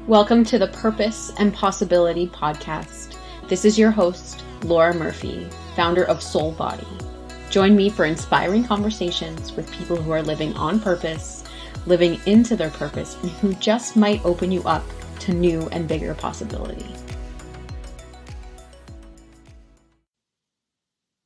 Welcome to the Purpose and Possibility podcast. This is your host, Laura Murphy, founder of Soul Body. Join me for inspiring conversations with people who are living on purpose, living into their purpose, and who just might open you up to new and bigger possibility.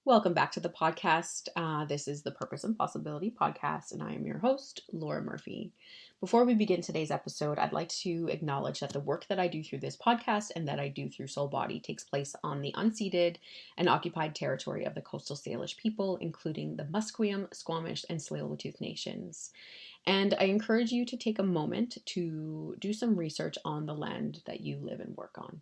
Welcome back to the podcast. This is the Purpose and Possibility podcast, and I am your host, Laura Murphy. Before we begin today's episode, I'd like to acknowledge that the work that I do through this podcast and that I do through Soul Body takes place on the unceded and occupied territory of the Coastal Salish people, including the Musqueam, Squamish, and Tsleil-Waututh nations. And I encourage you to take a moment to do some research on the land that you live and work on.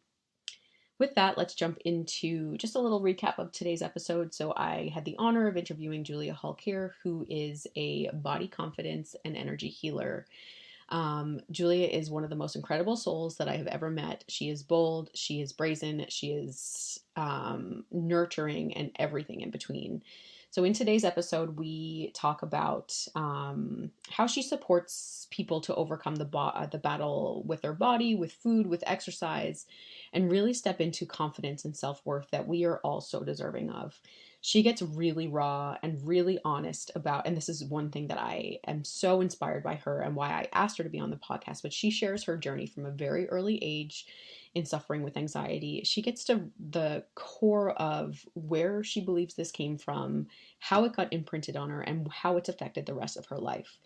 With that, let's jump into just a little recap of today's episode. So I had the honor of interviewing Giulia Halkier, who is a body confidence and energy healer. Giulia is one of the most incredible souls that I have ever met. She is bold, she is brazen, she is nurturing, and everything in between. So in today's episode, we talk about how she supports people to overcome the battle with their body, with food, with exercise, and really step into confidence and self-worth that we are all so deserving of. She gets really raw and really honest about, and this is one thing that I am so inspired by her and why I asked her to be on the podcast, but she shares her journey from a very early age in suffering with anxiety. She gets to the core of where she believes this came from, how it got imprinted on her, and how it's affected the rest of her life.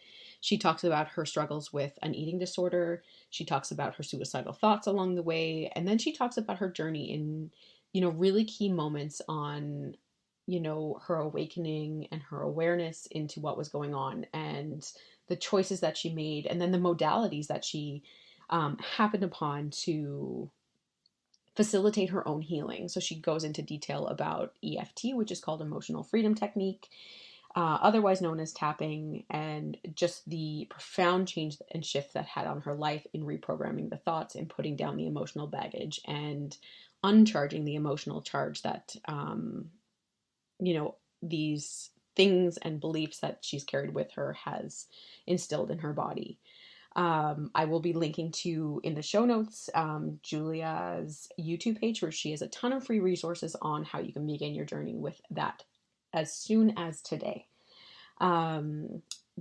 She talks about her struggles with an eating disorder. She talks about her suicidal thoughts along the way. And then she talks about her journey in, really key moments on, her awakening and her awareness into what was going on and the choices that she made. And then the modalities that she happened upon to facilitate her own healing. So she goes into detail about EFT, which is called Emotional Freedom Technique, otherwise known as tapping, and just the profound change and shift that had on her life in reprogramming the thoughts and putting down the emotional baggage and uncharging the emotional charge that, these things and beliefs that she's carried with her has instilled in her body. I will be linking to, in the show notes, Giulia's YouTube page, where she has a ton of free resources on how you can begin your journey with that as soon as today.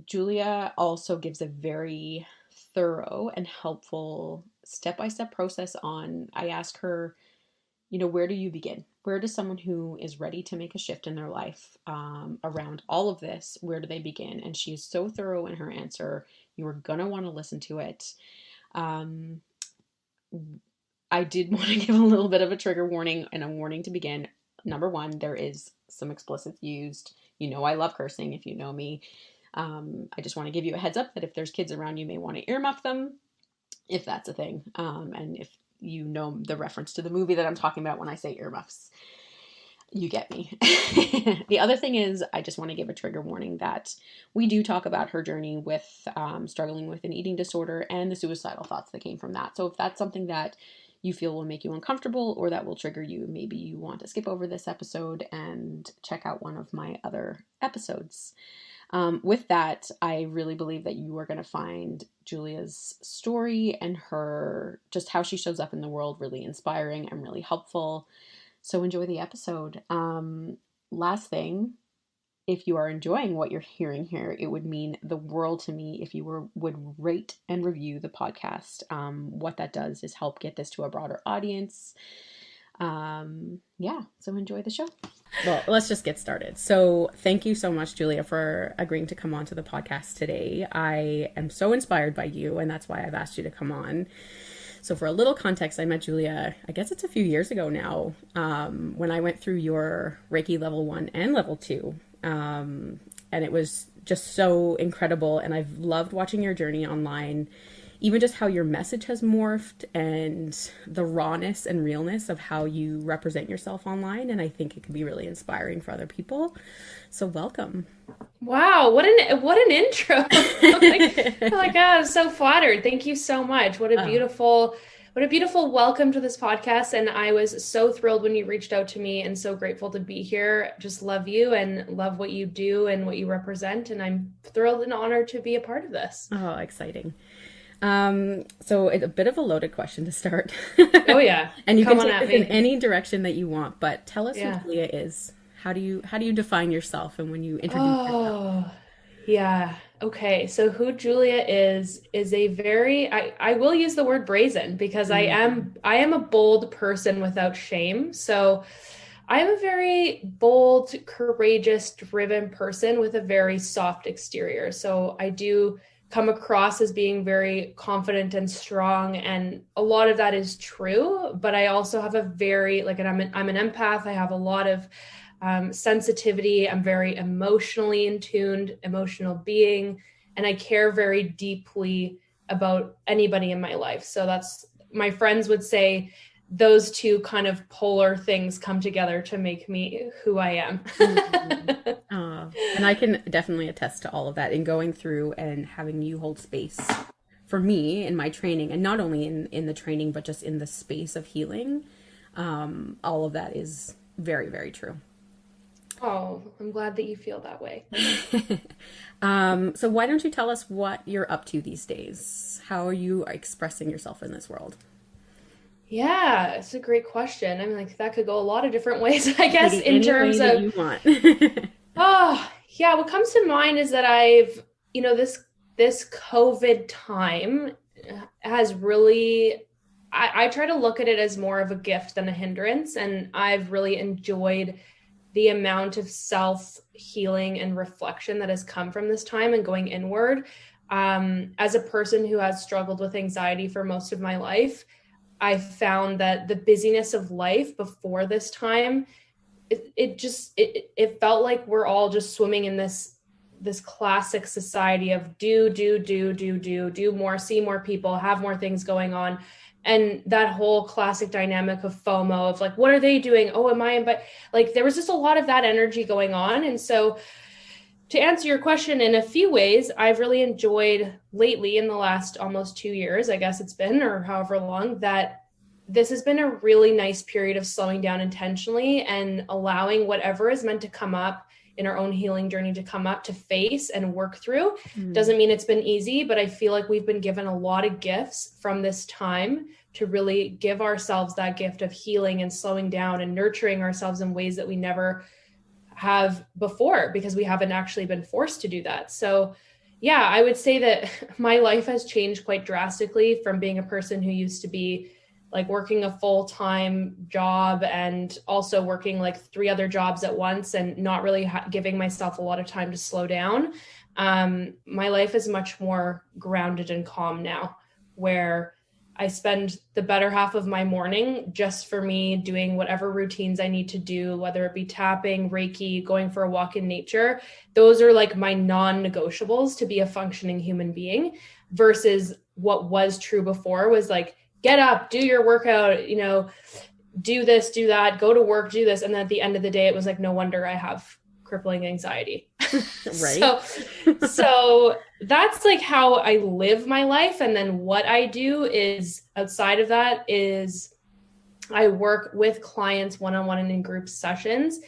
Giulia also gives a very thorough and helpful step-by-step process on, I ask her, where do you begin? Where does someone who is ready to make a shift in their life around all of this, where do they begin? And she is so thorough in her answer. You are going to want to listen to it. I did want to give a little bit of a trigger warning and a warning to begin. Number one, there is some explicit used. I love cursing if you know me. I just want to give you a heads up that if there's kids around, you may want to earmuff them, if that's a thing. And if you know the reference to the movie that I'm talking about when I say earmuffs, you get me. The other thing is, I just want to give a trigger warning that we do talk about her journey with struggling with an eating disorder and the suicidal thoughts that came from that. So if that's something that you feel will make you uncomfortable or that will trigger you, maybe you want to skip over this episode and check out one of my other episodes. With that, I really believe that you are going to find Giulia's story and her, just how she shows up in the world, really inspiring and really helpful. So enjoy the episode. Last thing, if you are enjoying what you're hearing here, it would mean the world to me if you would rate and review the podcast. What that does is help get this to a broader audience. So enjoy the show. Well, let's just get started. So thank you so much, Giulia, for agreeing to come on to the podcast today. I am so inspired by you, and that's why I've asked you to come on. So for a little context, I met Giulia, I guess it's a few years ago now, when I went through your Reiki level 1 and level 2. And it was just so incredible. And I've loved watching your journey online, even just how your message has morphed and the rawness and realness of how you represent yourself online. And I think it could be really inspiring for other people. So welcome. Wow, what an intro. Oh my God, I'm so flattered. Thank you so much. What a beautiful welcome to this podcast. And I was so thrilled when you reached out to me and so grateful to be here. Just love you and love what you do and what you represent. And I'm thrilled and honored to be a part of this. Oh, exciting. So it's a bit of a loaded question to start. Oh yeah. And you Come can on take at this in me. any direction that you want, but tell us who Yeah. Giulia is. How do you define yourself and when you introduce yourself? Oh, yeah. Okay. So who Giulia is a very I will use the word brazen because Mm, I am a bold person without shame. So I'm a very bold, courageous, driven person with a very soft exterior. So I do come across as being very confident and strong, and a lot of that is true, but I also have a very like and I'm an empath. I have a lot of sensitivity. I'm very emotionally in tuned, emotional being, and I care very deeply about anybody in my life. So that's my friends would say those two kind of polar things come together to make me who I am. mm. And I can definitely attest to all of that in going through and having you hold space for me in my training, and not only in the training, but just in the space of healing. All of that is very, very true. Oh, I'm glad that you feel that way. So why don't you tell us what you're up to these days? How are you expressing yourself in this world? Yeah, it's a great question. I mean, like that could go a lot of different ways, I guess, Taking in any way terms that of you want. oh, yeah, what comes to mind is that I've, this COVID time has really I try to look at it as more of a gift than a hindrance. And I've really enjoyed the amount of self healing and reflection that has come from this time and going inward. As a person who has struggled with anxiety for most of my life, I found that the busyness of life before this time, it felt like we're all just swimming in this classic society of do more, see more people, have more things going on. And that whole classic dynamic of FOMO of like, what are they doing? Oh, am I? But like, there was just a lot of that energy going on. And so to answer your question in a few ways, I've really enjoyed lately in the last almost 2 years, I guess it's been, or however long, that this has been a really nice period of slowing down intentionally and allowing whatever is meant to come up in our own healing journey to come up to face and work through. Mm. Doesn't mean it's been easy, but I feel like we've been given a lot of gifts from this time to really give ourselves that gift of healing and slowing down and nurturing ourselves in ways that we never have before because we haven't actually been forced to do that. So yeah, I would say that my life has changed quite drastically from being a person who used to be like working a full-time job and also working like 3 other jobs at once and not really giving myself a lot of time to slow down. My life is much more grounded and calm now, where I spend the better half of my morning just for me doing whatever routines I need to do, whether it be tapping, Reiki, going for a walk in nature. Those are like my non-negotiables to be a functioning human being, versus what was true before was like, get up, do your workout, do this, do that, go to work, do this. And then at the end of the day, it was like, no wonder I have crippling anxiety. Right? So that's like how I live my life. And then what I do is outside of that is I work with clients one-on-one and in group sessions,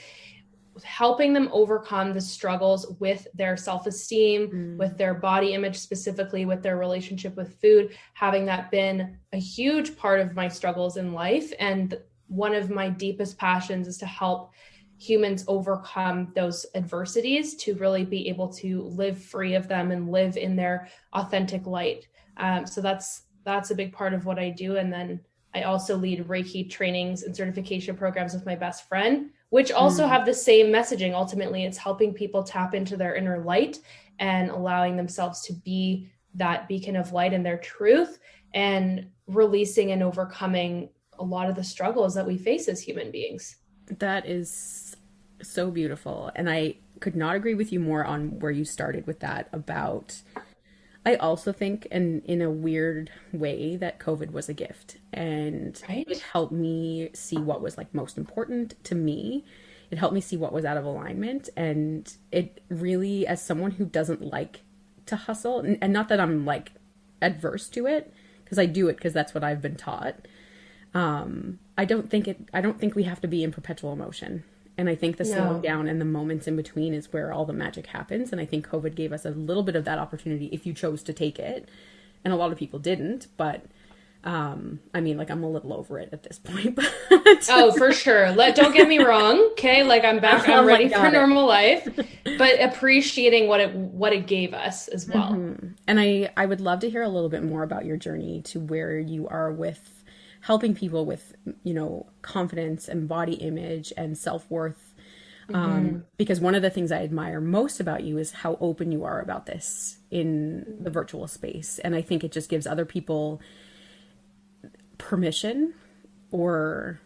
helping them overcome the struggles with their self-esteem, Mm. with their body image, specifically with their relationship with food, having that been a huge part of my struggles in life. And one of my deepest passions is to help humans overcome those adversities to really be able to live free of them and live in their authentic light. So that's a big part of what I do. And then I also lead Reiki trainings and certification programs with my best friend, which also Mm. have the same messaging. Ultimately, it's helping people tap into their inner light and allowing themselves to be that beacon of light in their truth and releasing and overcoming a lot of the struggles that we face as human beings. That is so beautiful. And I could not agree with you more on where you started with that about I also think, and in a weird way, that COVID was a gift, and it Right? helped me see what was like most important to me. It helped me see what was out of alignment, and it really, as someone who doesn't like to hustle, and not that I'm like adverse to it, because I do it because that's what I've been taught. I don't think we have to be in perpetual emotion. And I think the slowing No. down and the moments in between is where all the magic happens. And I think COVID gave us a little bit of that opportunity if you chose to take it, and a lot of people didn't, but I mean, like, I'm a little over it at this point, but Oh, for sure. Don't get me wrong. Okay. Like I'm back, I'm ready for normal life, but appreciating what it gave us as well. And I would love to hear a little bit more about your journey to where you are with helping people with, you know, confidence and body image and self-worth. Because one of the things I admire most about you is how open you are about this in the virtual space. And I think it just gives other people permission, or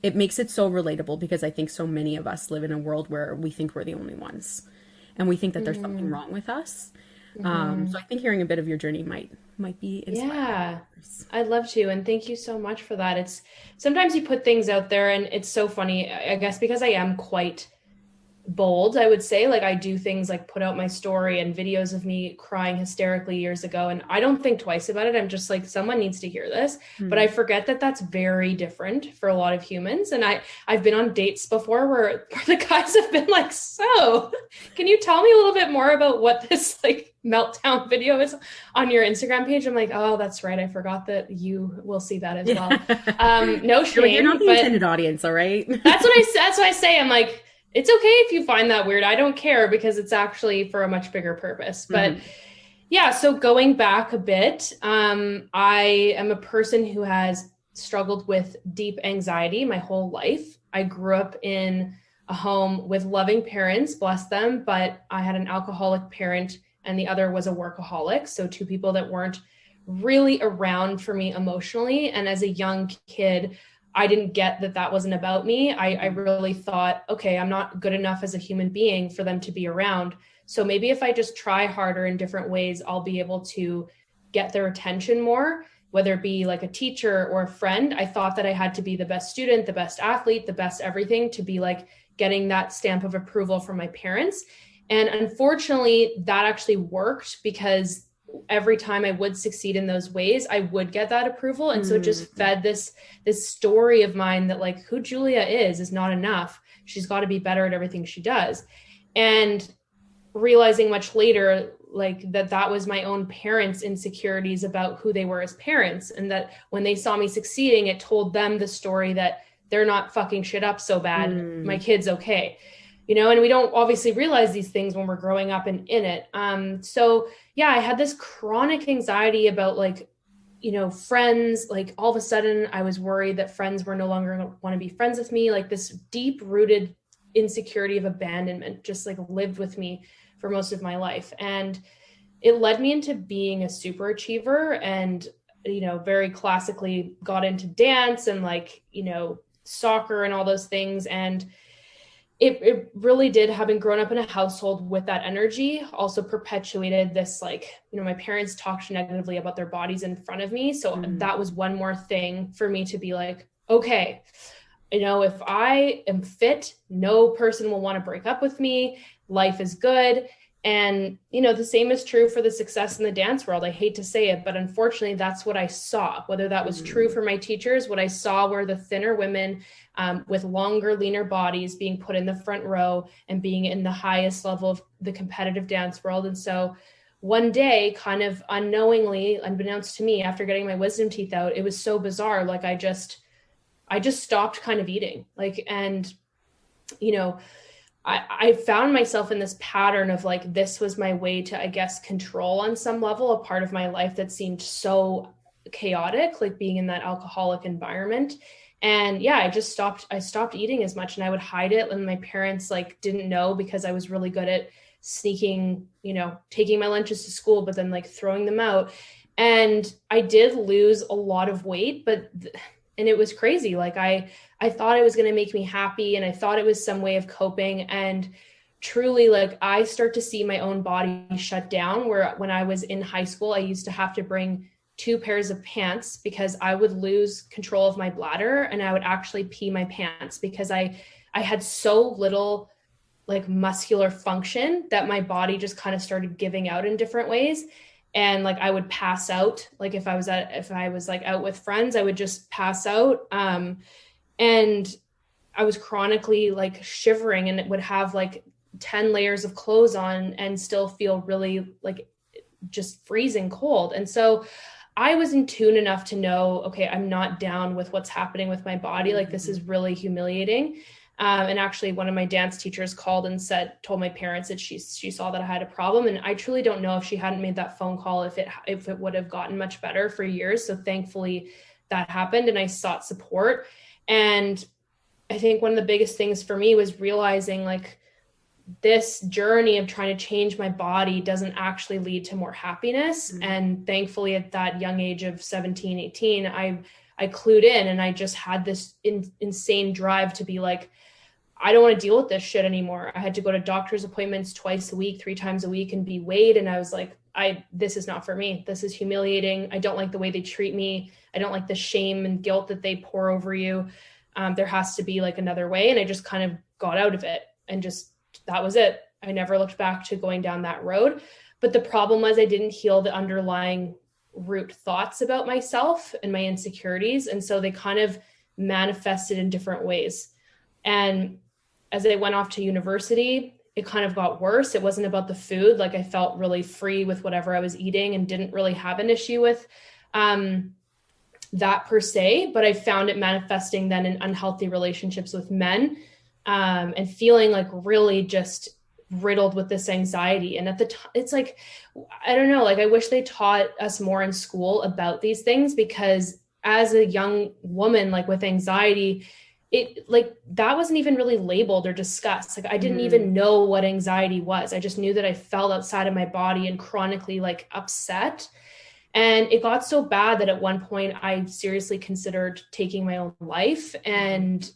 it makes it so relatable, because I think so many of us live in a world where we think we're the only ones and we think that there's something wrong with us. So I think hearing a bit of your journey might be inspiring. Yeah, I'd love to. And thank you so much for that. It's sometimes you put things out there and it's so funny, I guess, because I am quite bold, I would say. Like I do things like put out my story and videos of me crying hysterically years ago, and I don't think twice about it. I'm just like, someone needs to hear this. But I forget that that's very different for a lot of humans. And I've been on dates before where the guys have been like, so can you tell me a little bit more about what this like meltdown video is on your Instagram page? I'm like, oh, that's right, I forgot that you will see that as well. No shame. You're not the intended audience, all right? That's what I say. I'm like, it's okay if you find that weird. I don't care, because it's actually for a much bigger purpose. But yeah, so going back a bit, I am a person who has struggled with deep anxiety my whole life. I grew up in a home with loving parents, bless them, but I had an alcoholic parent and the other was a workaholic. So two people that weren't really around for me emotionally. And as a young kid, I didn't get that that wasn't about me. I really thought, okay, I'm not good enough as a human being for them to be around. So maybe if I just try harder in different ways, I'll be able to get their attention more, whether it be like a teacher or a friend. I thought that I had to be the best student, the best athlete, the best everything to be like getting that stamp of approval from my parents. And unfortunately, that actually worked, because every time I would succeed in those ways, I would get that approval. And so it just fed this story of mine that like who Giulia is not enough. She's got to be better at everything she does. And realizing much later, like that was my own parents' insecurities about who they were as parents. And that when they saw me succeeding, it told them the story that they're not fucking shit up so bad. My kid's okay. You know, and we don't obviously realize these things when we're growing up and in it. So yeah, I had this chronic anxiety about like, you know, friends. Like all of a sudden I was worried that friends were no longer going to want to be friends with me. Like this deep rooted insecurity of abandonment just like lived with me for most of my life. And it led me into being a super achiever and, you know, very classically got into dance and like, you know, soccer and all those things. And it really did, having grown up in a household with that energy, also perpetuated this, like, you know, my parents talked negatively about their bodies in front of me. So that was one more thing for me to be like, okay, you know, if I am fit, no person will want to break up with me. Life is good. And, you know, the same is true for the success in the dance world. I hate to say it, but unfortunately, that's what I saw. Whether that was true for my teachers, what I saw were the thinner women with longer, leaner bodies being put in the front row and being in the highest level of the competitive dance world. And so one day, kind of unknowingly, unbeknownst to me, after getting my wisdom teeth out, it was so bizarre. Like I just stopped kind of eating. Like, and, you know, I found myself in this pattern of like, this was my way to, I guess, control on some level a part of my life that seemed so chaotic, like being in that alcoholic environment. And yeah, I stopped eating as much, and I would hide it. And my parents like didn't know, because I was really good at sneaking, you know, taking my lunches to school, but then like throwing them out. And I did lose a lot of weight, and it was crazy. Like I thought it was going to make me happy, and I thought it was some way of coping. And truly, like I start to see my own body shut down, where when I was in high school, I used to have to bring 2 pairs of pants because I would lose control of my bladder and I would actually pee my pants, because I had so little like muscular function that my body just kind of started giving out in different ways. And like I would pass out. Like if I was like out with friends, I would just pass out. And I was chronically like shivering, and it would have like 10 layers of clothes on and still feel really like just freezing cold. And so I was in tune enough to know, okay, I'm not down with what's happening with my body. Like, this is really humiliating. And actually one of my dance teachers called and told my parents that she saw that I had a problem. And I truly don't know if she hadn't made that phone call, if it would have gotten much better for years. So thankfully that happened, and I sought support. And I think one of the biggest things for me was realizing, like, this journey of trying to change my body doesn't actually lead to more happiness. And thankfully at that young age of 17, 18, I clued in, and I just had this insane drive to be like, I don't want to deal with this shit anymore. I had to go to doctor's appointments twice a week, 3 times a week, and be weighed. And I was like, this is not for me. This is humiliating. I don't like the way they treat me. I don't like the shame and guilt that they pour over you. There has to be like another way. And I just kind of got out of it, and just, that was it. I never looked back to going down that road. But the problem was I didn't heal the underlying root thoughts about myself and my insecurities. And so they kind of manifested in different ways. And as I went off to university, it kind of got worse. It wasn't about the food. Like, I felt really free with whatever I was eating and didn't really have an issue with that per se, but I found it manifesting then in unhealthy relationships with men, and feeling like really just riddled with this anxiety. And at the time, it's like, I don't know, like, I wish they taught us more in school about these things, because as a young woman, like, with anxiety, it, like, that wasn't even really labeled or discussed. Like, I didn't even know what anxiety was. I just knew that I felt outside of my body and chronically, like, upset. And it got so bad that at one point I seriously considered taking my own life. And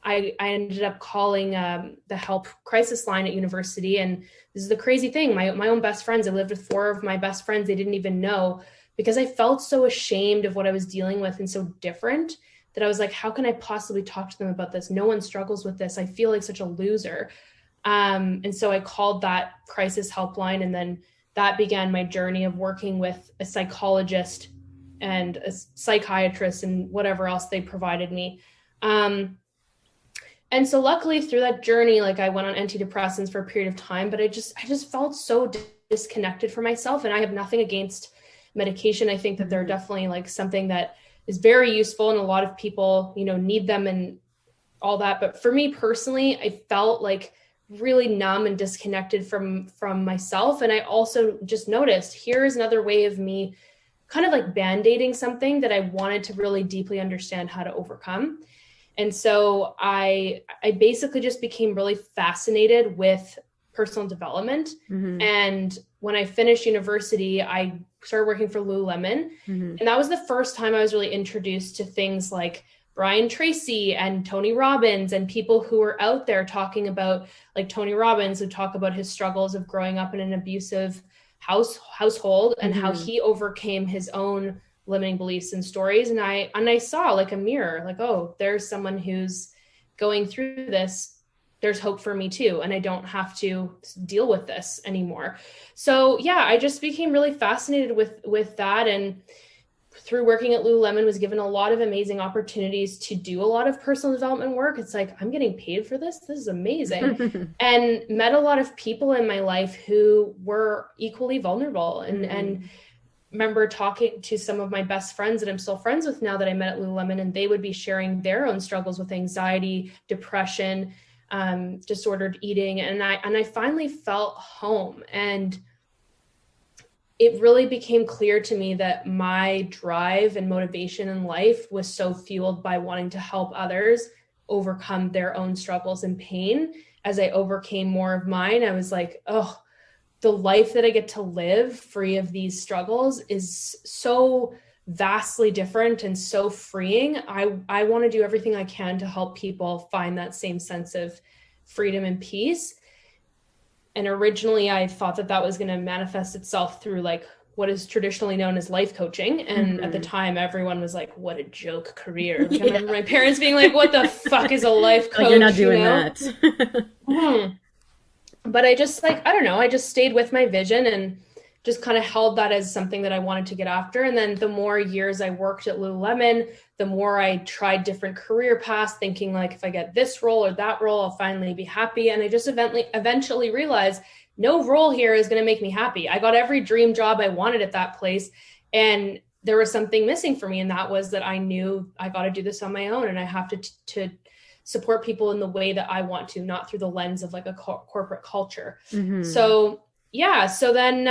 I ended up calling the help crisis line at university. And this is the crazy thing. My own best friends, I lived with 4 of my best friends. They didn't even know, because I felt so ashamed of what I was dealing with and so different, that I was like, how can I possibly talk to them about this? No one struggles with this. I feel like such a loser. And so I called that crisis helpline, and then that began my journey of working with a psychologist and a psychiatrist and whatever else they provided me. And so luckily through that journey, like, I went on antidepressants for a period of time, but I just felt so disconnected from myself. And I have nothing against medication. I think that they're definitely like something that is very useful, and a lot of people, you know, need them and all that. But for me personally, I felt like really numb and disconnected from myself. And I also just noticed, here's another way of me kind of like band-aiding something that I wanted to really deeply understand how to overcome. And so I basically just became really fascinated with personal development. And when I finished university, I started working for Lululemon. And that was the first time I was really introduced to things like Brian Tracy and Tony Robbins, and people who were out there talking about, like Tony Robbins would talk about his struggles of growing up in an abusive household and how he overcame his own limiting beliefs and stories. And I saw like a mirror, like, oh, there's someone who's going through this. There's hope for me too. And I don't have to deal with this anymore. So yeah, I just became really fascinated with that. And through working at Lululemon, was given a lot of amazing opportunities to do a lot of personal development work. It's like, I'm getting paid for this. This is amazing. And met a lot of people in my life who were equally vulnerable. And remember talking to some of my best friends that I'm still friends with now that I met at Lululemon, and they would be sharing their own struggles with anxiety, depression, disordered eating. And I finally felt home. And it really became clear to me that my drive and motivation in life was so fueled by wanting to help others overcome their own struggles and pain. As I overcame more of mine, I was like, oh, the life that I get to live free of these struggles is so vastly different and so freeing. I want to do everything I can to help people find that same sense of freedom and peace. And originally I thought that was going to manifest itself through like what is traditionally known as life coaching. And at the time, everyone was like, what a joke career. Like, I remember my parents being like, what the fuck is a life coach? Like, you're not doing that. But I just I don't know, I just stayed with my vision and just kind of held that as something that I wanted to get after. And then the more years I worked at Lululemon, the more I tried different career paths, thinking like, if I get this role or that role, I'll finally be happy. And I just eventually realized no role here is going to make me happy. I got every dream job I wanted at that place. And there was something missing for me. And that was that I knew I got to do this on my own. And I have to support people in the way that I want to, not through the lens of like a corporate culture. Mm-hmm. So yeah. So then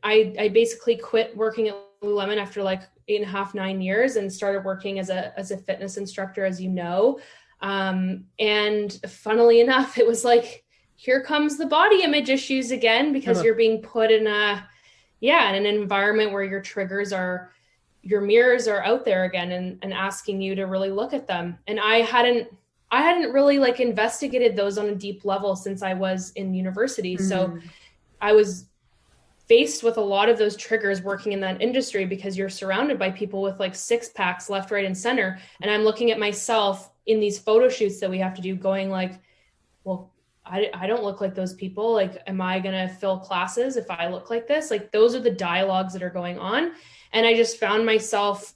I basically quit working at Lululemon after like 8.5, 9 years and started working as a fitness instructor, as you know. And funnily enough, it was like, here comes the body image issues again, because you're being put in in an environment where your mirrors are out there again and asking you to really look at them. And I hadn't really like investigated those on a deep level since I was in university. Mm-hmm. So I was faced with a lot of those triggers working in that industry, because you're surrounded by people with like 6-packs left, right, and center. And I'm looking at myself in these photo shoots that we have to do going like, well, I don't look like those people. Like, am I going to fill classes if I look like this? Like, those are the dialogues that are going on. And I just found myself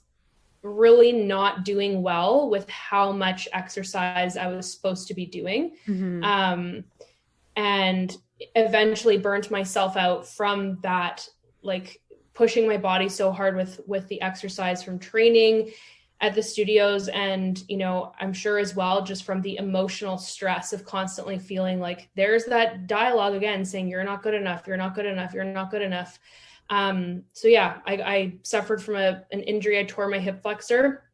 really not doing well with how much exercise I was supposed to be doing. Mm-hmm. And eventually burnt myself out from that, like pushing my body so hard with the exercise from training at the studios. And, you know, I'm sure as well, just from the emotional stress of constantly feeling like there's that dialogue again saying, you're not good enough, you're not good enough, you're not good enough. So yeah, I suffered from an injury. I tore my hip flexor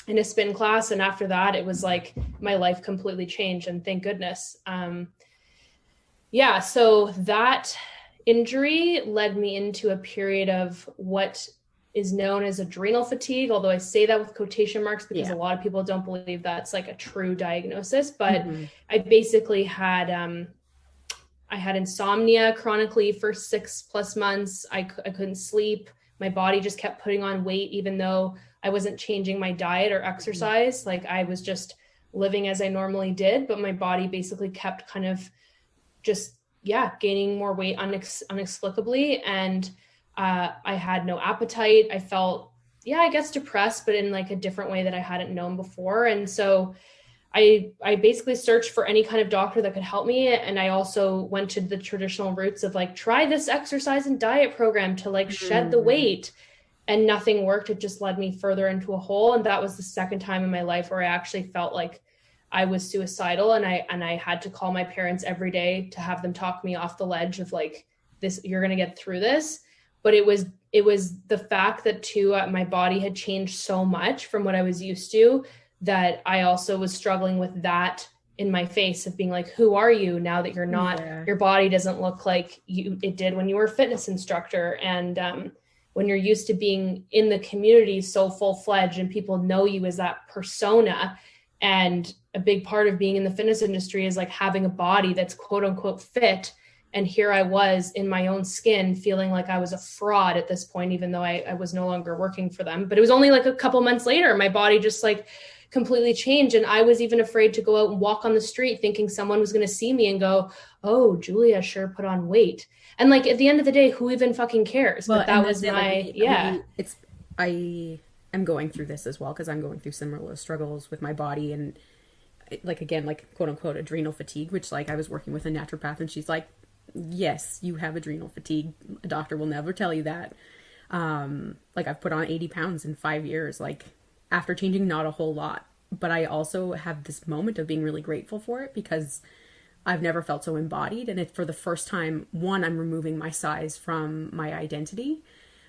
in a spin class. And after that, it was like my life completely changed, and thank goodness. So that injury led me into a period of what is known as adrenal fatigue, although I say that with quotation marks because a lot of people don't believe that's like a true diagnosis. But I basically had I had insomnia chronically for 6+ months. I couldn't sleep. My body just kept putting on weight, even though I wasn't changing my diet or exercise. Like, I was just living as I normally did, but my body basically kept kind of just, gaining more weight inexplicably. And I had no appetite. I felt, I guess depressed, but in like a different way that I hadn't known before. And so I basically searched for any kind of doctor that could help me. And I also went to the traditional routes of like, try this exercise and diet program to like shed the weight, and nothing worked. It just led me further into a hole. And that was the second time in my life where I actually felt like I was suicidal. And I had to call my parents every day to have them talk me off the ledge of like, this, you're going to get through this. But it was the fact that too, my body had changed so much from what I was used to, that I also was struggling with that in my face of being like, who are you now that you're not, your body doesn't look like it did when you were a fitness instructor. And when you're used to being in the community so full-fledged and people know you as that persona, and a big part of being in the fitness industry is like having a body that's quote unquote fit. And here I was in my own skin feeling like I was a fraud at this point, even though I was no longer working for them. But it was only like a couple months later, my body just like completely changed. And I was even afraid to go out and walk on the street thinking someone was going to see me and go, oh, Giulia sure put on weight. And like, at the end of the day, who even fucking cares? Well, but that was my, I am going through this as well, because I'm going through similar struggles with my body and like, again, like quote unquote adrenal fatigue, which like I was working with a naturopath and she's like, yes, you have adrenal fatigue. A doctor will never tell you that. Like, I've put on 80 pounds in 5 years, like after changing not a whole lot, but I also have this moment of being really grateful for it because I've never felt so embodied. And for the first time, one, I'm removing my size from my identity.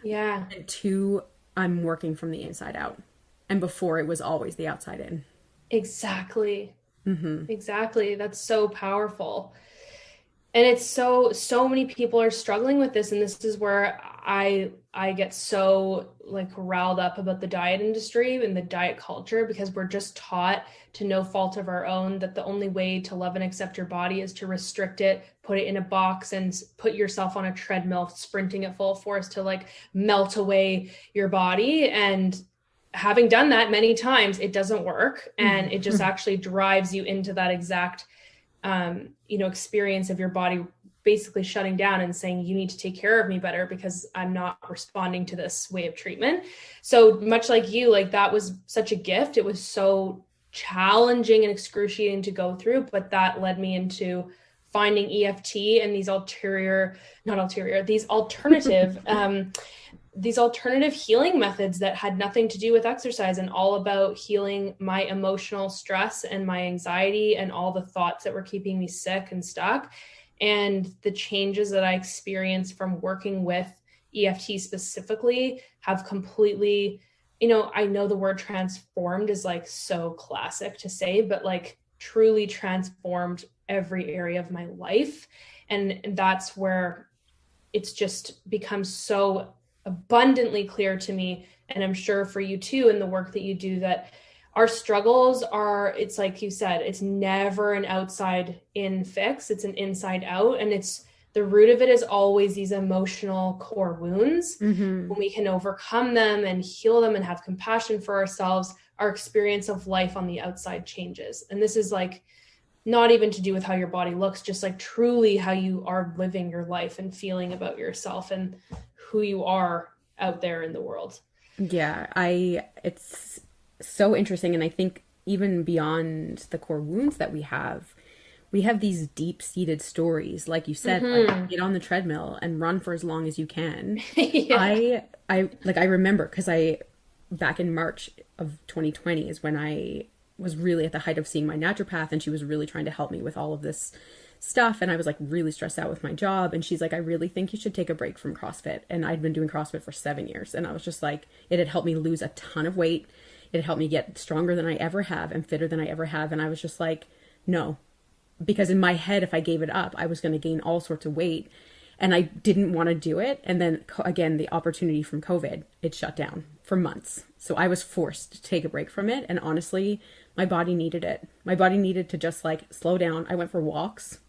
Yeah. And two, I'm working from the inside out. And before, it was always the outside in. Exactly. Mm-hmm. Exactly. That's so powerful. And it's so many people are struggling with this. And this is where I get so like riled up about the diet industry and the diet culture, because we're just taught, to no fault of our own, that the only way to love and accept your body is to restrict it, put it in a box, and put yourself on a treadmill, sprinting at full force to like melt away your body. And having done that many times, it doesn't work. And it just actually drives you into that exact experience of your body basically shutting down and saying, you need to take care of me better because I'm not responding to this way of treatment. So much like you, like that was such a gift. It was so challenging and excruciating to go through, but that led me into finding EFT and these alternative these alternative healing methods that had nothing to do with exercise and all about healing my emotional stress and my anxiety and all the thoughts that were keeping me sick and stuck. And the changes that I experienced from working with EFT specifically have completely, I know the word transformed is like so classic to say, but like truly transformed every area of my life. And that's where it's just become so abundantly clear to me, and I'm sure for you too, in the work that you do, that our struggles are, it's like you said, it's never an outside in fix, it's an inside out. And it's the root of it is always these emotional core wounds. When we can overcome them and heal them and have compassion for ourselves, our experience of life on the outside changes. And this is like not even to do with how your body looks, just like truly how you are living your life and feeling about yourself and who you are out there in the world. Yeah, it's so interesting. And I think even beyond the core wounds that we have these deep-seated stories. Like you said, like, get on the treadmill and run for as long as you can. Yeah. I remember, because back in March of 2020 is when I was really at the height of seeing my naturopath, and she was really trying to help me with all of this stuff. And I was like really stressed out with my job. And she's like, I really think you should take a break from CrossFit. And I'd been doing CrossFit for 7 years. And I was just like, it had helped me lose a ton of weight. It had helped me get stronger than I ever have and fitter than I ever have. And I was just like, no, because in my head, if I gave it up, I was going to gain all sorts of weight. And I didn't want to do it. And then again, the opportunity from COVID, it shut down for months. So I was forced to take a break from it. And honestly, my body needed it. My body needed to just like slow down. I went for walks.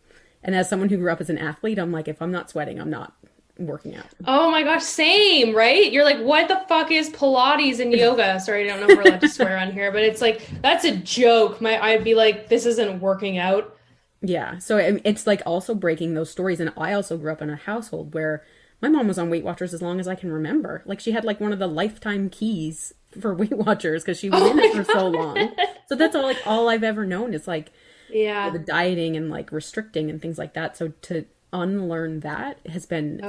And as someone who grew up as an athlete, I'm like, if I'm not sweating, I'm not working out. Oh my gosh, same, right? You're like, what the fuck is Pilates and yoga? Sorry, I don't know if we're allowed to swear on here, but it's like, that's a joke. I'd be like, this isn't working out. Yeah. So it's like also breaking those stories. And I also grew up in a household where my mom was on Weight Watchers as long as I can remember. Like she had like one of the lifetime keys for Weight Watchers because she was in it for so long. So that's all I've ever known is like, the dieting and like restricting and things like that. So to unlearn that has been,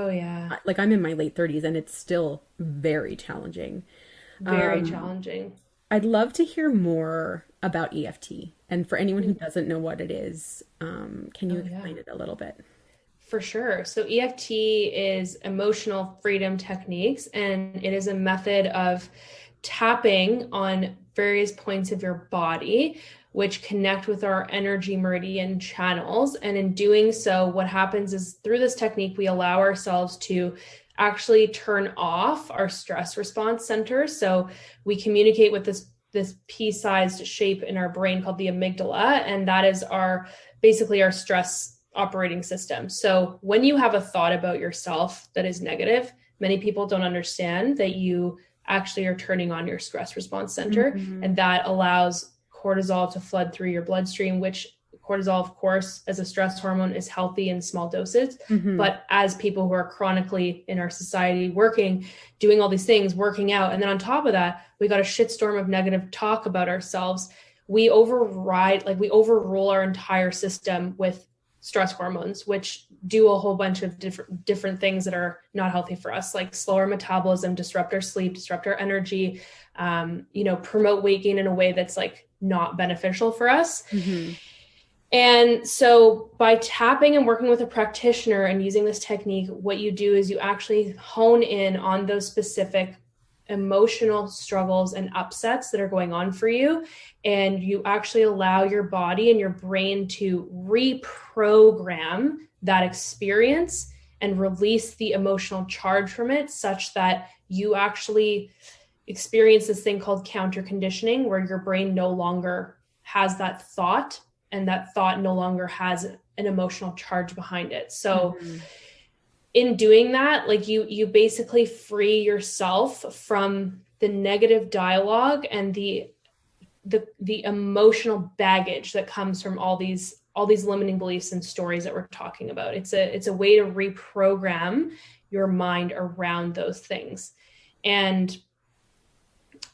like I'm in my late 30s and it's still very challenging. Very challenging. I'd love to hear more about EFT. And for anyone who doesn't know what it is, can you explain it a little bit? For sure. So EFT is emotional freedom techniques, and it is a method of tapping on various points of your body which connect with our energy meridian channels. And in doing so, what happens is through this technique, we allow ourselves to actually turn off our stress response center. So we communicate with this pea-sized shape in our brain called the amygdala, and that is basically our stress operating system. So when you have a thought about yourself that is negative, many people don't understand that you actually are turning on your stress response center, and that allows cortisol to flood through your bloodstream, which cortisol, of course, as a stress hormone is healthy in small doses. But as people who are chronically in our society doing all these things, working out, and then on top of that, we got a shitstorm of negative talk about ourselves. We overrule our entire system with stress hormones, which do a whole bunch of different things that are not healthy for us, like slower metabolism, disrupt our sleep, disrupt our energy, promote weight gain in a way that's like not beneficial for us. And so by tapping and working with a practitioner and using this technique, what you do is you actually hone in on those specific emotional struggles and upsets that are going on for you. And you actually allow your body and your brain to reprogram that experience and release the emotional charge from it, such that you actually experience this thing called counter conditioning, where your brain no longer has that thought, and that thought no longer has an emotional charge behind it. So in doing that, like you basically free yourself from the negative dialogue and the emotional baggage that comes from all these limiting beliefs and stories that we're talking about. It's a way to reprogram your mind around those things. And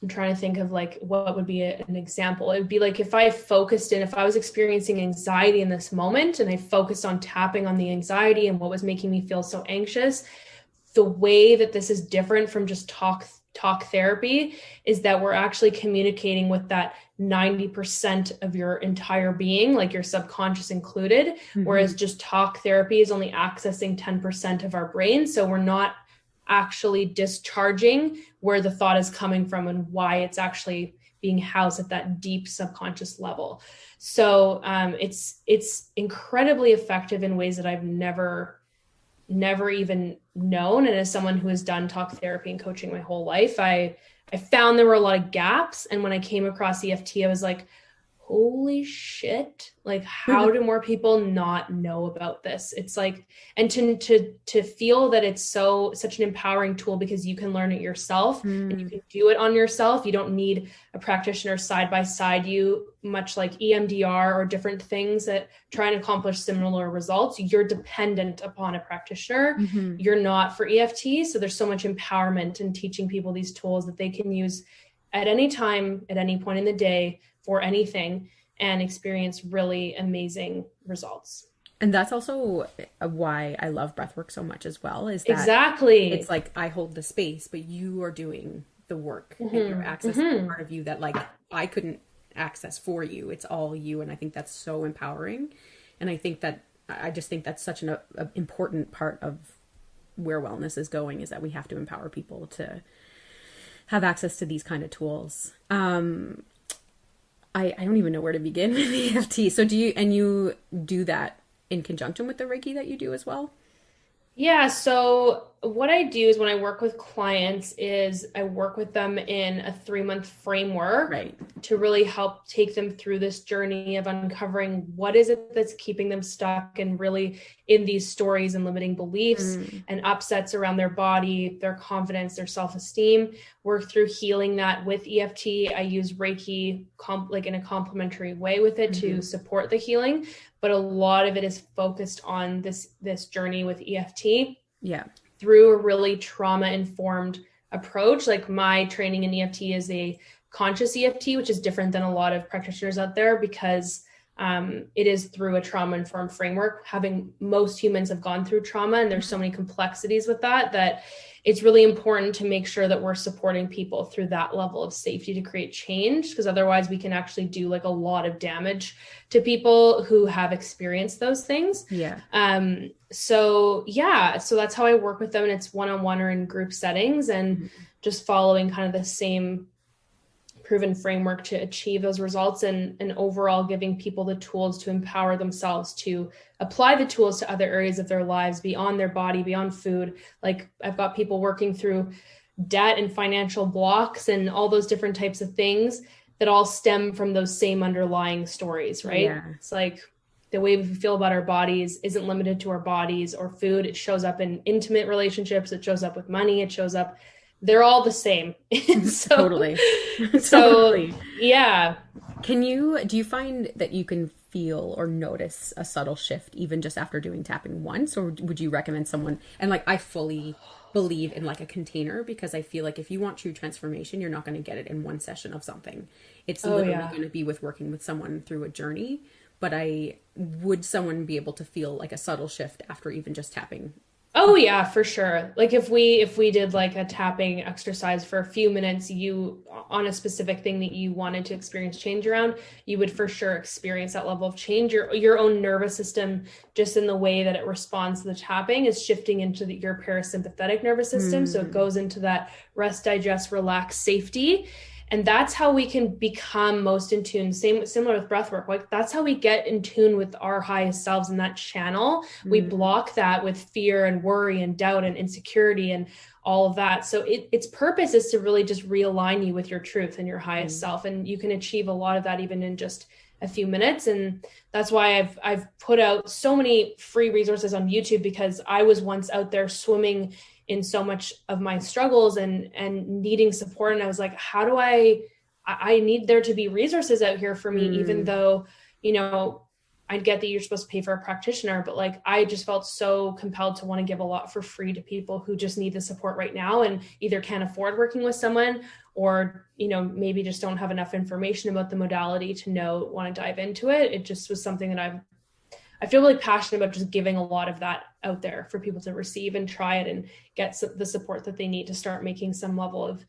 I'm trying to think of like what would be an example. It would be like if I was experiencing anxiety in this moment and I focused on tapping on the anxiety and what was making me feel so anxious, the way that this is different from just talk therapy is that we're actually communicating with that 90% of your entire being, like your subconscious included, whereas just talk therapy is only accessing 10% of our brain. So we're not actually discharging where the thought is coming from and why it's actually being housed at that deep subconscious level. So it's incredibly effective in ways that I've never even known. And as someone who has done talk therapy and coaching my whole life, I found there were a lot of gaps. And when I came across EFT, I was like, holy shit, like how do more people not know about this? It's like, and to feel that it's such an empowering tool because you can learn it yourself and you can do it on yourself. You don't need a practitioner side by side you, much like EMDR or different things that try and accomplish similar results. You're dependent upon a practitioner. You're not for EFT. So there's so much empowerment in teaching people these tools that they can use at any time, at any point in the day, for anything, and experience really amazing results. And that's also why I love breathwork so much as well, is that exactly, it's like I hold the space, but you are doing the work and you're accessing part of you that like I couldn't access for you. It's all you. And I think that's so empowering. And I just think that's such an important part of where wellness is going, is that we have to empower people to have access to these kind of tools. I don't even know where to begin with EFT. So you do that in conjunction with the Reiki that you do as well? Yeah. So what I do is when I work with clients is I work with them in a 3-month framework to really help take them through this journey of uncovering what is it that's keeping them stuck and really in these stories and limiting beliefs and upsets around their body, their confidence, their self-esteem. Work through healing that with EFT. I use Reiki like in a complementary way with it to support the healing. But a lot of it is focused on this journey with EFT. Yeah. Through a really trauma-informed approach. Like my training in EFT is a conscious EFT, which is different than a lot of practitioners out there because it is through a trauma-informed framework. Most humans have gone through trauma, and there's so many complexities with that it's really important to make sure that we're supporting people through that level of safety to create change, because otherwise we can actually do like a lot of damage to people who have experienced those things. Yeah. So that's how I work with them, and it's one-on-one or in group settings, and just following kind of the same proven framework to achieve those results, and overall giving people the tools to empower themselves to apply the tools to other areas of their lives beyond their body, beyond food. Like I've got people working through debt and financial blocks and all those different types of things that all stem from those same underlying stories, right? Yeah. It's like the way we feel about our bodies isn't limited to our bodies or food. It shows up in intimate relationships. It shows up with money. It shows up, they're all the same. Totally. Yeah. Do you find that you can feel or notice a subtle shift even just after doing tapping once, or would you recommend someone? And like, I fully believe in like a container, because I feel like if you want true transformation, you're not going to get it in one session of something. It's literally going to be working with someone through a journey. But would someone be able to feel like a subtle shift after even just tapping? Oh yeah, for sure. Like if we did like a tapping exercise for a few minutes, you on a specific thing that you wanted to experience change around, you would for sure experience that level of change. Your own nervous system, just in the way that it responds to the tapping, is shifting into your parasympathetic nervous system. So it goes into that rest, digest, relax, safety. And that's how we can become most in tune. Similar with breath work. Like that's how we get in tune with our highest selves in that channel. We block that with fear and worry and doubt and insecurity and all of that. So its purpose is to really just realign you with your truth and your highest self. And you can achieve a lot of that even in just a few minutes. And that's why I've put out so many free resources on YouTube, because I was once out there swimming in so much of my struggles and needing support. And I was like, how do I need there to be resources out here for me, even though, I get that you're supposed to pay for a practitioner, but like, I just felt so compelled to want to give a lot for free to people who just need the support right now and either can't afford working with someone or, you know, maybe just don't have enough information about the modality to want to dive into it. It just was something that I feel really passionate about, just giving a lot of that out there for people to receive and try it and get the support that they need to start making some level of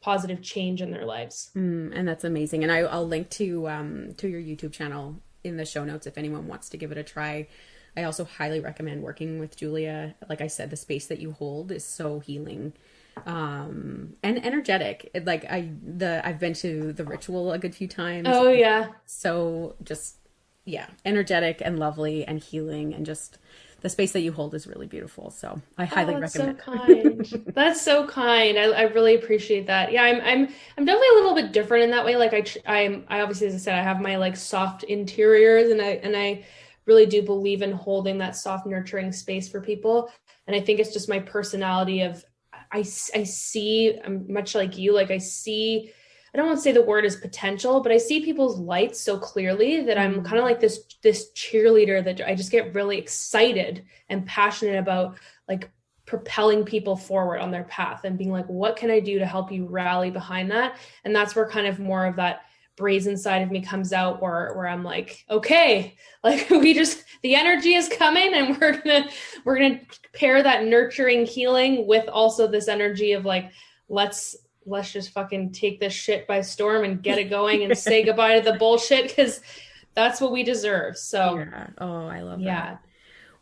positive change in their lives. And that's amazing. And I'll link to your YouTube channel in the show notes if anyone wants to give it a try. I also highly recommend working with Giulia. Like I said, the space that you hold is so healing, and energetic. I've been to the ritual a good few times. Oh yeah. So just, yeah, energetic and lovely and healing, and just the space that you hold is really beautiful. So I highly recommend. That's so kind. That's so kind. I really appreciate that. Yeah, I'm definitely a little bit different in that way. Like I obviously, as I said, I have my like soft interiors, and I really do believe in holding that soft, nurturing space for people. And I think it's just my personality of I see, I'm much like you, like I don't want to say the word is potential, but I see people's lights so clearly that I'm kind of like this cheerleader that I just get really excited and passionate about, like propelling people forward on their path and being like, what can I do to help you rally behind that? And that's where kind of more of that brazen side of me comes out, where I'm like, okay, like the energy is coming, and we're gonna pair that nurturing healing with also this energy of like, let's just fucking take this shit by storm and get it going and say goodbye to the bullshit, because that's what we deserve. So Yeah. Oh, I love yeah. that.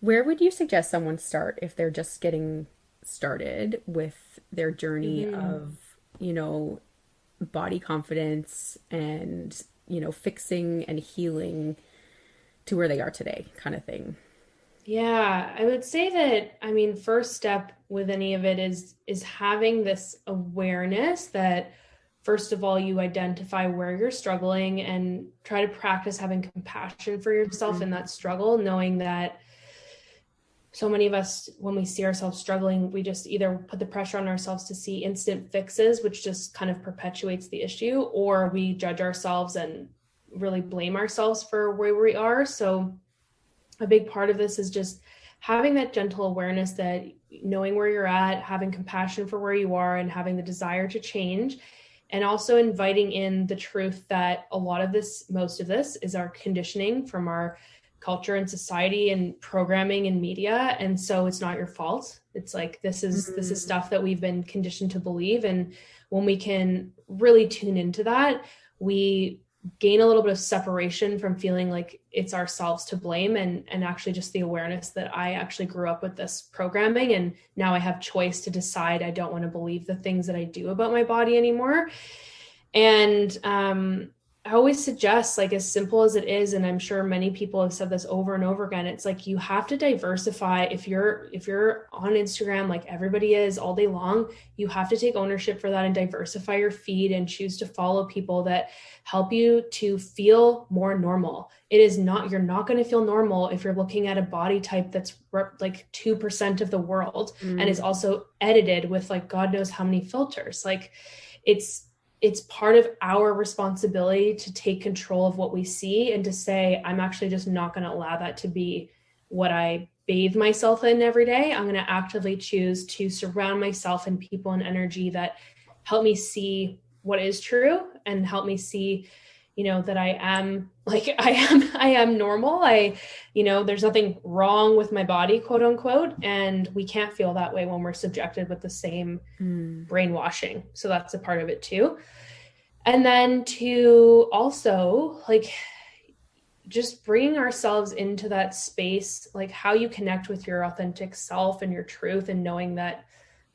Where would you suggest someone start if they're just getting started with their journey of, you know, body confidence and, you know, fixing and healing to where they are today, kind of thing? Yeah, I would say that, I mean, first step with any of it is having this awareness that, first of all, you identify where you're struggling and try to practice having compassion for yourself in that struggle, knowing that so many of us, when we see ourselves struggling, we just either put the pressure on ourselves to see instant fixes, which just kind of perpetuates the issue, or we judge ourselves and really blame ourselves for where we are. So a big part of this is just having that gentle awareness, that knowing where you're at, having compassion for where you are, and having the desire to change, and also inviting in the truth that a lot of this, most of this, is our conditioning from our culture and society and programming and media. And so it's not your fault. It's like, this is stuff that we've been conditioned to believe. And when we can really tune into that, we gain a little bit of separation from feeling like it's ourselves to blame, and actually just the awareness that I actually grew up with this programming, and now I have choice to decide I don't want to believe the things that I do about my body anymore. And I always suggest, like, as simple as it is, and I'm sure many people have said this over and over again, it's like, you have to diversify. If you're on Instagram, like everybody is all day long, you have to take ownership for that and diversify your feed and choose to follow people that help you to feel more normal. You're not going to feel normal if you're looking at a body type that's like 2% of the world and is also edited with like God knows how many filters. Like, it's part of our responsibility to take control of what we see and to say, I'm actually just not going to allow that to be what I bathe myself in every day. I'm going to actively choose to surround myself in people and energy that help me see what is true and help me see, you know, that I am normal. There's nothing wrong with my body, quote unquote. And we can't feel that way when we're subjected with the same brainwashing. So that's a part of it too. And then to also, like, just bringing ourselves into that space, like how you connect with your authentic self and your truth, and knowing that,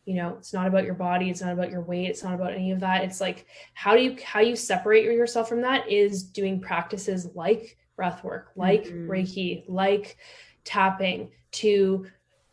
you know, it's not about your body, it's not about your weight, it's not about any of that. It's like, how you separate yourself from that is doing practices like breath work, like Reiki, like tapping, to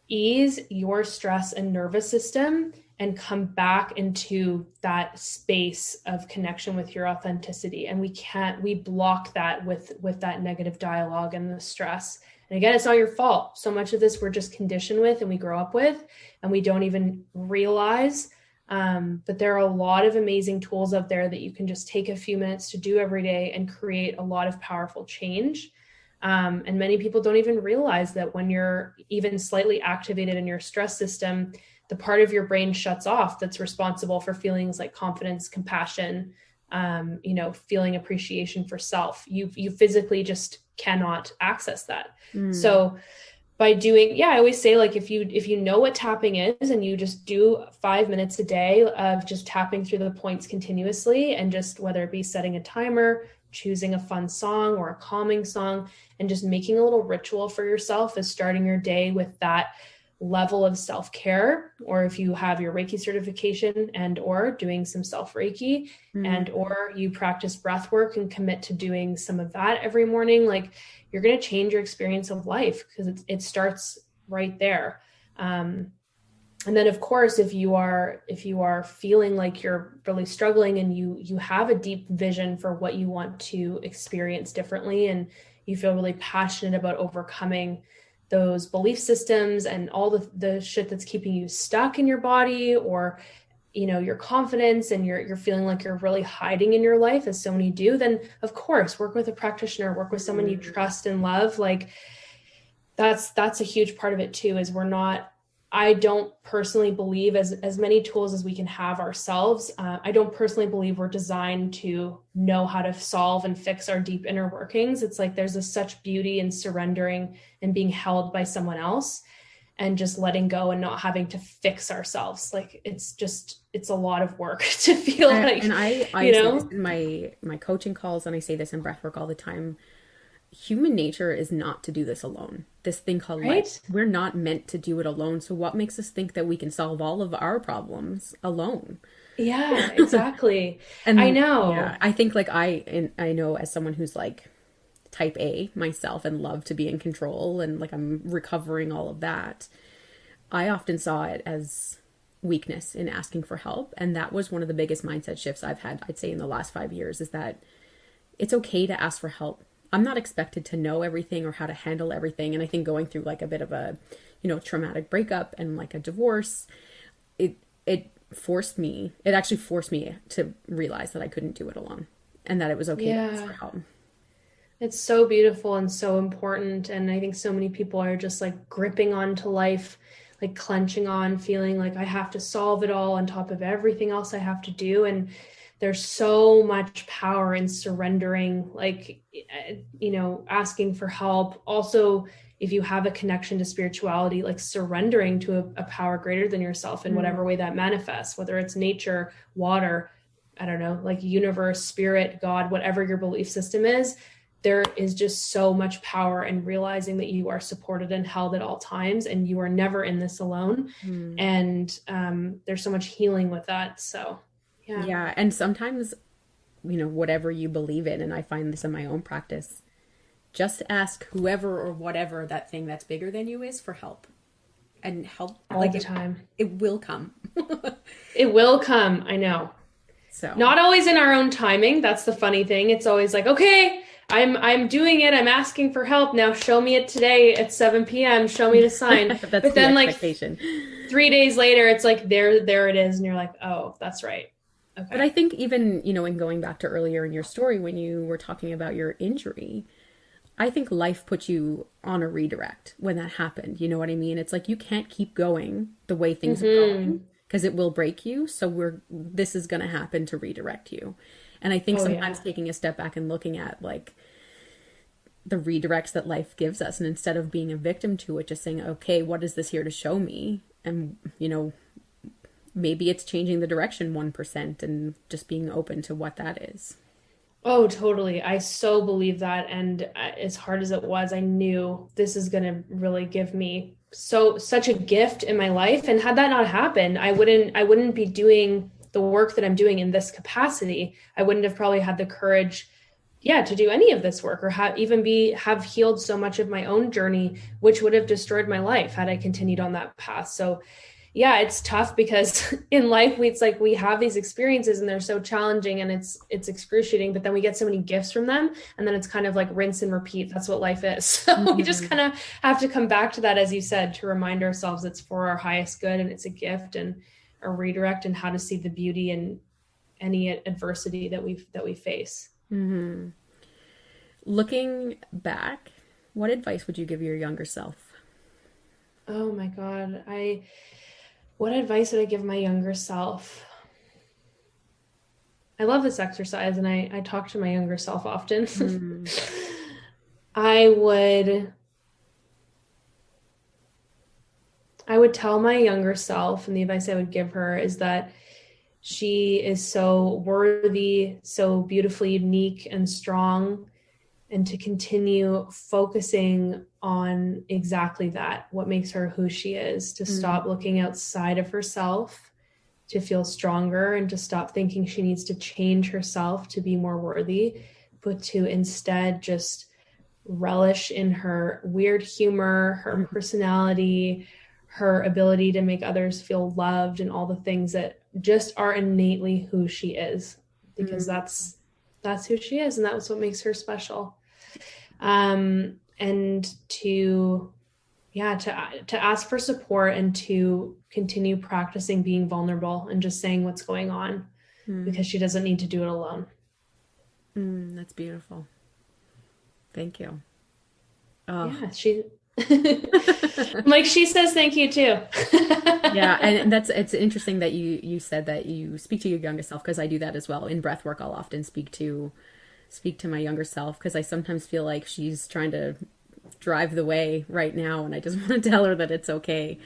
ease your stress and nervous system and come back into that space of connection with your authenticity. And we block that with that negative dialogue and the stress. And again, it's not your fault. So much of this we're just conditioned with and we grow up with, and we don't even realize. But there are a lot of amazing tools out there that you can just take a few minutes to do every day and create a lot of powerful change. And many people don't even realize that when you're even slightly activated in your stress system, the part of your brain shuts off that's responsible for feelings like confidence, compassion, feeling appreciation for self. You physically just cannot access that. So by doing, I always say, like, if you know what tapping is and you just do 5 minutes a day of just tapping through the points continuously, and just whether it be setting a timer, choosing a fun song or a calming song, and just making a little ritual for yourself as starting your day with that level of self-care, or if you have your Reiki certification and or doing some self-Reiki and or you practice breath work and commit to doing some of that every morning, like, you're going to change your experience of life, because it starts right there. And then, of course, if you are feeling like you're really struggling and you have a deep vision for what you want to experience differently, and you feel really passionate about overcoming those belief systems and all the shit that's keeping you stuck in your body, or, your confidence, and you're feeling like you're really hiding in your life, as so many do, then of course, work with a practitioner, work with someone you trust and love. Like, that's a huge part of it too, is I don't personally believe, as many tools as we can have ourselves, I don't personally believe we're designed to know how to solve and fix our deep inner workings. It's like there's such beauty in surrendering and being held by someone else, and just letting go and not having to fix ourselves. Like, it's a lot of work to feel like, and I say this in my coaching calls, and I say this in breathwork all the time. Human nature is not to do this alone. This thing called life, we're not meant to do it alone. So what makes us think that we can solve all of our problems alone? Yeah, exactly. And I know. Yeah, I think, like, I know, as someone who's like type A myself and love to be in control, and like I'm recovering all of that, I often saw it as weakness in asking for help. And that was one of the biggest mindset shifts I've had, I'd say, in the last 5 years, is that it's okay to ask for help. I'm not expected to know everything or how to handle everything. And I think going through like a bit of a, traumatic breakup and like a divorce, it actually forced me to realize that I couldn't do it alone, and that it was okay to ask for help. It's so beautiful and so important. And I think so many people are just like gripping onto life, like clenching on, feeling like I have to solve it all on top of everything else I have to do. And there's so much power in surrendering, like, asking for help. Also, if you have a connection to spirituality, like surrendering to a power greater than yourself in whatever way that manifests, whether it's nature, water, I don't know, like universe, spirit, God, whatever your belief system is, there is just so much power in realizing that you are supported and held at all times, and you are never in this alone. And there's so much healing with that. So yeah. And sometimes, whatever you believe in, and I find this in my own practice, just ask whoever or whatever that thing that's bigger than you is for help. And help all the time. It will come. It will come. I know. So not always in our own timing. That's the funny thing. It's always like, okay, I'm doing it. I'm asking for help. Now show me it today at 7 p.m. Show me the sign. That's but then the expectation. Like 3 days later, it's like, there it is. And you're like, oh, that's right. Okay. But I think even, in going back to earlier in your story, when you were talking about your injury, I think life put you on a redirect when that happened. You know what I mean? It's like, you can't keep going the way things are going, because it will break you. So this is going to happen to redirect you. And I think sometimes taking a step back and looking at like the redirects that life gives us, and instead of being a victim to it, just saying, okay, what is this here to show me? And, maybe it's changing the direction 1%, and just being open to what that is. Oh, totally. I so believe that. And as hard as it was, I knew this is going to really give me such a gift in my life. And had that not happened, I wouldn't be doing the work that I'm doing in this capacity. I wouldn't have probably had the courage, to do any of this work, or have healed so much of my own journey, which would have destroyed my life had I continued on that path. So it's tough, because in life it's like we have these experiences and they're so challenging and it's excruciating, but then we get so many gifts from them, and then it's kind of like rinse and repeat. That's what life is. So we just kind of have to come back to that, as you said, to remind ourselves it's for our highest good, and it's a gift and a redirect, and how to see the beauty in any adversity that we face. Looking back, What advice would you give your younger self? Oh my God. What advice would I give my younger self? I love this exercise, and I talk to my younger self often. I would tell my younger self, and the advice I would give her is that she is so worthy, so beautifully unique and strong, and to continue focusing on exactly that, what makes her who she is, to stop looking outside of herself, to feel stronger, and to stop thinking she needs to change herself to be more worthy, but to instead just relish in her weird humor, her personality, her ability to make others feel loved, and all the things that just are innately who she is, because that's who she is, and that's what makes her special. And to ask for support, and to continue practicing being vulnerable and just saying what's going on, because she doesn't need to do it alone. That's beautiful. Thank you. Oh. Yeah, like she says thank you too. Yeah, and it's interesting that you said that you speak to your younger self, because I do that as well. In breath work, I'll often speak to my younger self, because I sometimes feel like she's trying to drive the way right now, and I just want to tell her that it's okay.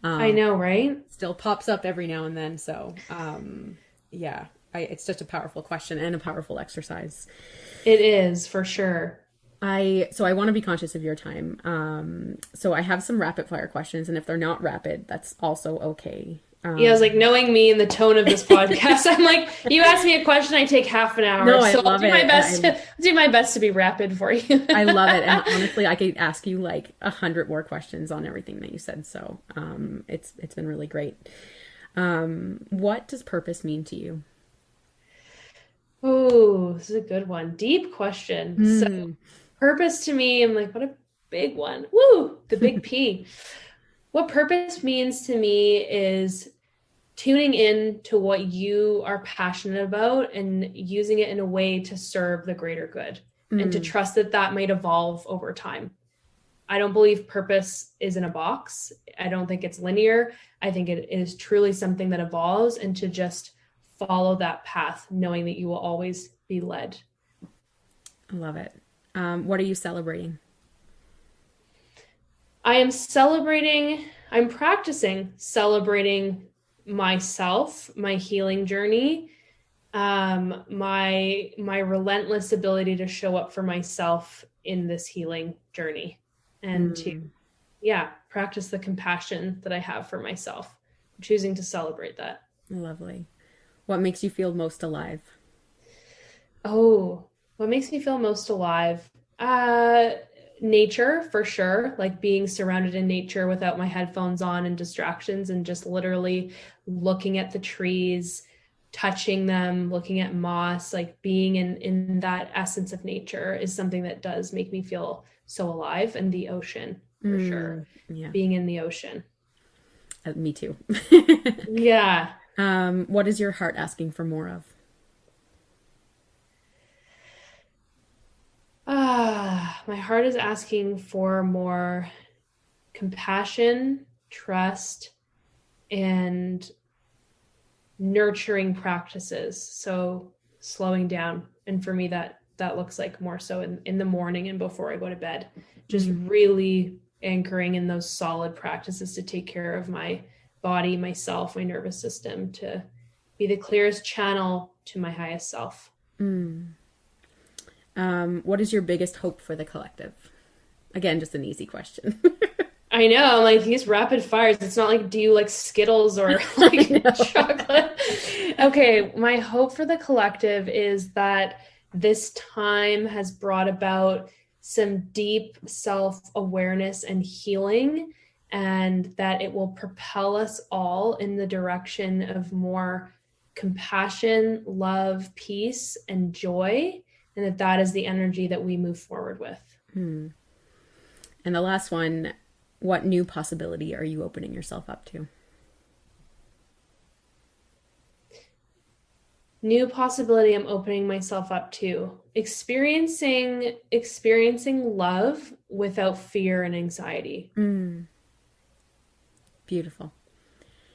I know, right? Still pops up every now and then. So, yeah, it's just a powerful question and a powerful exercise. It is, for sure. I want to be conscious of your time. So I have some rapid fire questions, and if they're not rapid, that's also okay. Yeah, I was like, knowing me and the tone of this podcast, I'm like, you ask me a question, I take half an hour. No, so I love I'll do my it. best. I'll do my best to be rapid for you. I love it, and honestly, I could ask you like 100 more questions on everything that you said. So, it's been really great. What does purpose mean to you? Oh, this is a good one. Deep question. So, purpose to me, I'm like, what a big one. Woo, the big P. What purpose means to me is tuning in to what you are passionate about and using it in a way to serve the greater good, and to trust that that might evolve over time. I don't believe purpose is in a box. I don't think it's linear. I think it is truly something that evolves, and to just follow that path, knowing that you will always be led. I love it. What are you celebrating? I'm practicing celebrating myself, my healing journey, my relentless ability to show up for myself in this healing journey, and to practice the compassion that I have for myself. I'm choosing to celebrate that. Lovely. What makes you feel most alive? Oh, what makes me feel most alive? Nature, for sure. Like being surrounded in nature without my headphones on and distractions, and just literally looking at the trees, touching them, looking at moss, like being in that essence of nature is something that does make me feel so alive. And the ocean, for sure. Yeah. Being in the ocean. Me too. Yeah. What is your heart asking for more of? My heart is asking for more compassion, trust, and nurturing practices. So slowing down. And for me, that looks like more so in the morning and before I go to bed, just really anchoring in those solid practices to take care of my body, myself, my nervous system, to be the clearest channel to my highest self. What is your biggest hope for the collective? Again, just an easy question. I know, I'm like, these rapid fires, it's not like, do you like Skittles or like chocolate? Okay, my hope for the collective is that this time has brought about some deep self-awareness and healing, and that it will propel us all in the direction of more compassion, love, peace, and joy, and that is the energy that we move forward with. And the last one, what new possibility are you opening yourself up to? new possibility I'm opening myself up to. Experiencing love without fear and anxiety. Beautiful.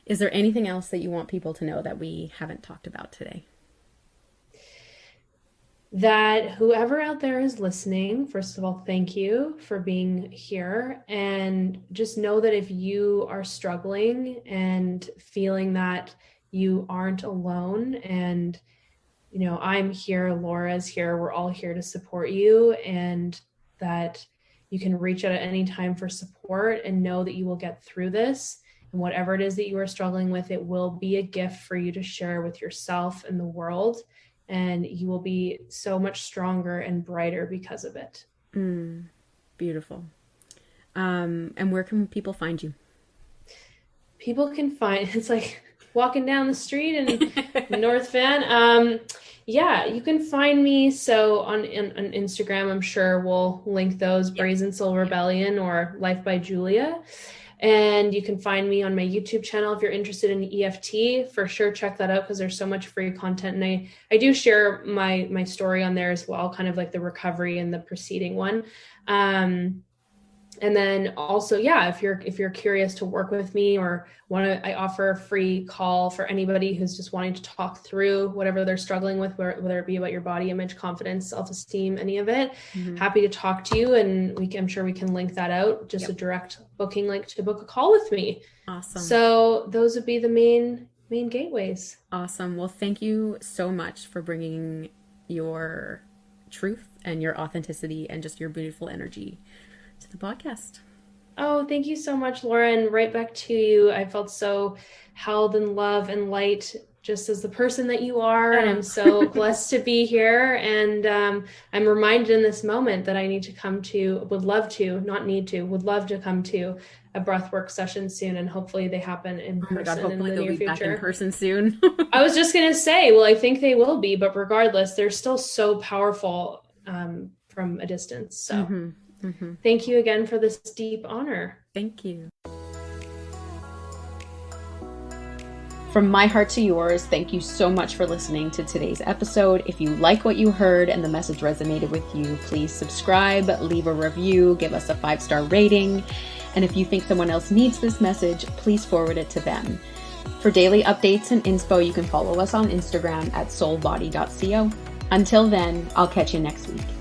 Is there anything else that you want people to know that we haven't talked about today? That whoever out there is listening, first of all, thank you for being here. And just know that if you are struggling and feeling that you aren't alone, and, you know, I'm here, Laura's here, we're all here to support you, and that you can reach out at any time for support, and know that you will get through this. And whatever it is that you are struggling with, it will be a gift for you to share with yourself and the world. And you will be so much stronger and brighter because of it. Beautiful. And where can people find you? People can find, it's like walking down the street in North Van. Yeah, you can find me. So on Instagram, I'm sure we'll link those, Brazen Soul Rebellion or Life by Giulia. And you can find me on my YouTube channel. If you're interested in EFT, for sure, check that out, because there's so much free content. And I do share my story on there as well, kind of like the recovery and the preceding one. And then also, yeah, if you're curious to work with me or I offer a free call for anybody who's just wanting to talk through whatever they're struggling with, whether it be about your body image, confidence, self-esteem, any of it. Happy to talk to you. And I'm sure we can link that out, just a direct booking link to book a call with me. Awesome. So those would be the main gateways. Awesome. Well, thank you so much for bringing your truth and your authenticity and just your beautiful energy to the podcast. Oh, thank you so much, Laura. And right back to you. I felt so held in love and light, just as the person that you are. And I'm so blessed to be here. And I'm reminded in this moment that I need to would love to come to a breathwork session soon. And hopefully they happen in person. God, hopefully in the they'll near be future. back in person soon. I was just going to say, well, I think they will be, but regardless, they're still so powerful from a distance. So thank you again for this deep honor. Thank you. From my heart to yours, thank you so much for listening to today's episode. If you like what you heard and the message resonated with you, please subscribe, leave a review, give us a 5-star rating. And if you think someone else needs this message, please forward it to them. For daily updates and inspo, you can follow us on Instagram at soulbody.co. Until then, I'll catch you next week.